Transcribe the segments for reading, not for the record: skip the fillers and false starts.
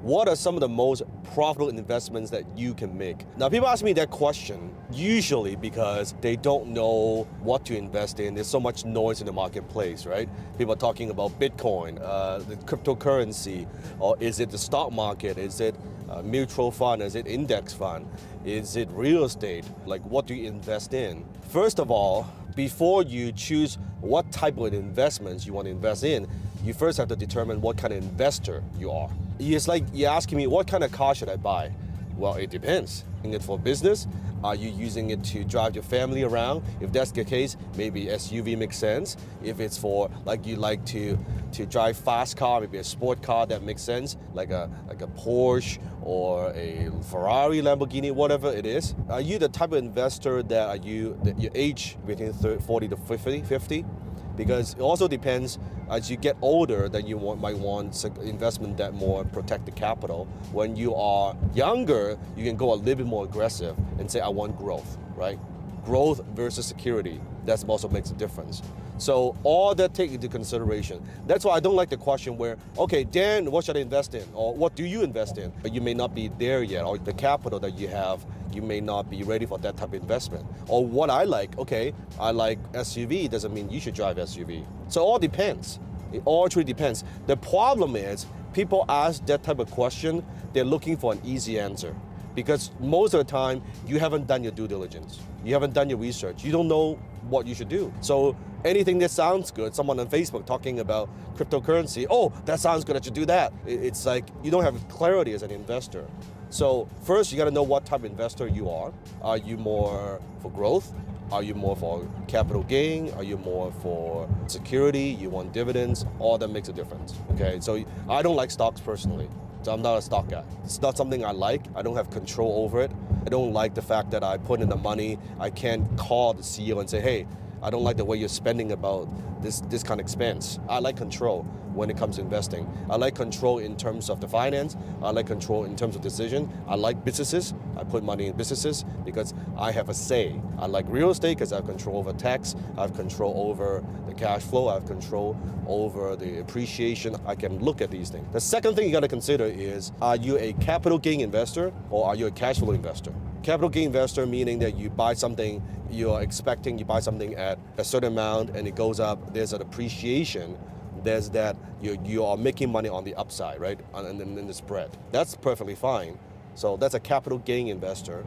what are some of the most profitable investments that you can make? Now, people ask me that question usually because they don't know what to invest in. There's so much noise in the marketplace, right? People are talking about Bitcoin, the cryptocurrency, or is it the stock market? Is it a mutual fund? Is it index fund? Is it real estate? Like, what do you invest in? First of all, before you choose what type of investments you want to invest in, you first have to determine what kind of investor you are. It's like you're asking me, what kind of car should I buy? Well, it depends. Using it for business? Are you using it to drive your family around? If that's the case, maybe SUV makes sense. If it's for, like, you like to drive fast car, maybe a sport car, that makes sense, like a Porsche or a Ferrari, Lamborghini, whatever it is. Are you the type of investor that your age between 40 to 50? Because it also depends, as you get older, then you might want investment that more protect the capital. When you are younger, you can go a little bit more aggressive and say, I want growth, right? Growth versus security, that also makes a difference. So all that take into consideration. That's why I don't like the question where, okay, Dan, what should I invest in? Or what do you invest in? But you may not be there yet, or the capital that you have, you may not be ready for that type of investment. Or what I like, okay, I like SUV, doesn't mean you should drive SUV. So it all depends. It all truly depends. The problem is, people ask that type of question, they're looking for an easy answer. Because most of the time, you haven't done your due diligence. You haven't done your research. You don't know what you should do. So anything that sounds good, someone on Facebook talking about cryptocurrency, oh, that sounds good, I should do that. It's like you don't have clarity as an investor. So first, you got to know what type of investor you are. Are you more for growth? Are you more for capital gain? Are you more for security? You want dividends? All that makes a difference. Okay, so I don't like stocks personally. So I'm not a stock guy. It's not something I like. I don't have control over it. I don't like the fact that I put in the money. I can't call the CEO and say, hey, I don't like the way you're spending about this kind of expense. I like control when it comes to investing. I like control in terms of the finance. I like control in terms of decision. I like businesses. I put money in businesses because I have a say. I like real estate because I have control over tax. I have control over the cash flow. I have control over the appreciation. I can look at these things. The second thing you got to consider is, are you a capital gain investor or are you a cash flow investor? Capital gain investor meaning that you buy something, you're expecting you buy something at a certain amount and it goes up, there's an appreciation, there's that you are making money on the upside, right? And then the spread. That's perfectly fine. So that's a capital gain investor.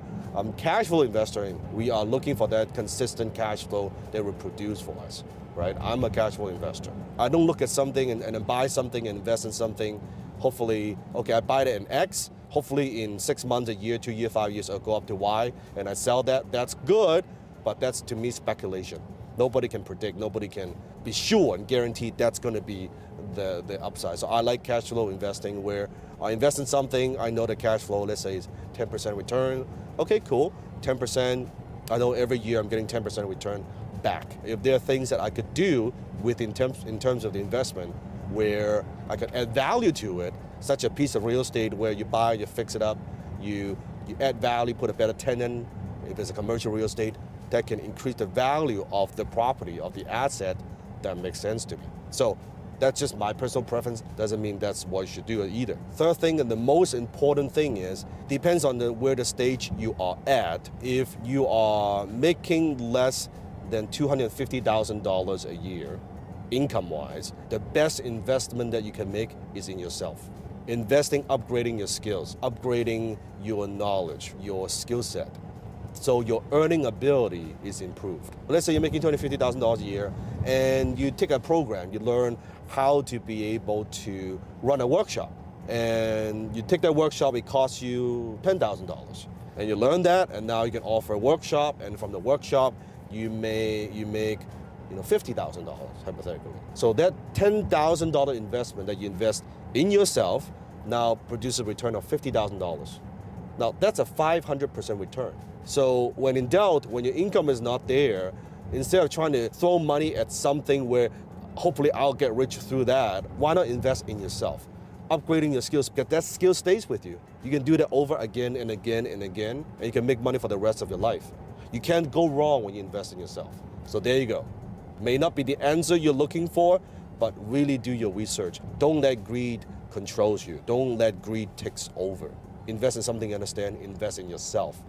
Cash flow investor, we are looking for that consistent cash flow that will produce for us, right? I'm a cash flow investor. I don't look at something and then buy something and invest in something. Hopefully, okay, I buy it in X. Hopefully in 6 months, a year, 2 years, 5 years, it'll go up to Y and I sell that. That's good, but that's to me speculation. Nobody can predict, nobody can be sure and guarantee that's going to be the upside. So I like cash flow investing where I invest in something, I know the cash flow, let's say is 10% return. Okay, cool, 10%. I know every year I'm getting 10% return back. If there are things that I could do in terms of the investment where I could add value to it, such a piece of real estate where you buy, you fix it up, you add value, put a better tenant. If it's a commercial real estate, that can increase the value of the property, of the asset, that makes sense to me. So that's just my personal preference. Doesn't mean that's what you should do either. Third thing, and the most important thing is, depends on where the stage you are at. If you are making less than $250,000 a year, income-wise, the best investment that you can make is in yourself. Investing, upgrading your skills, upgrading your knowledge, your skill set. So your earning ability is improved. Let's say you're making $250,000 a year and you take a program, you learn how to be able to run a workshop. And you take that workshop, it costs you $10,000. And you learn that, and now you can offer a workshop, and from the workshop, you make $50,000 hypothetically. So that $10,000 investment that you invest in yourself now produces a return of $50,000. Now that's a 500% return. So when in doubt, when your income is not there, instead of trying to throw money at something where hopefully I'll get rich through that, why not invest in yourself? Upgrading your skills, because that skill stays with you. You can do that over again and again and again, and you can make money for the rest of your life. You can't go wrong when you invest in yourself. So there you go. May not be the answer you're looking for, but really do your research. Don't let greed controls you. Don't let greed take over. Invest in something you understand. Invest in yourself.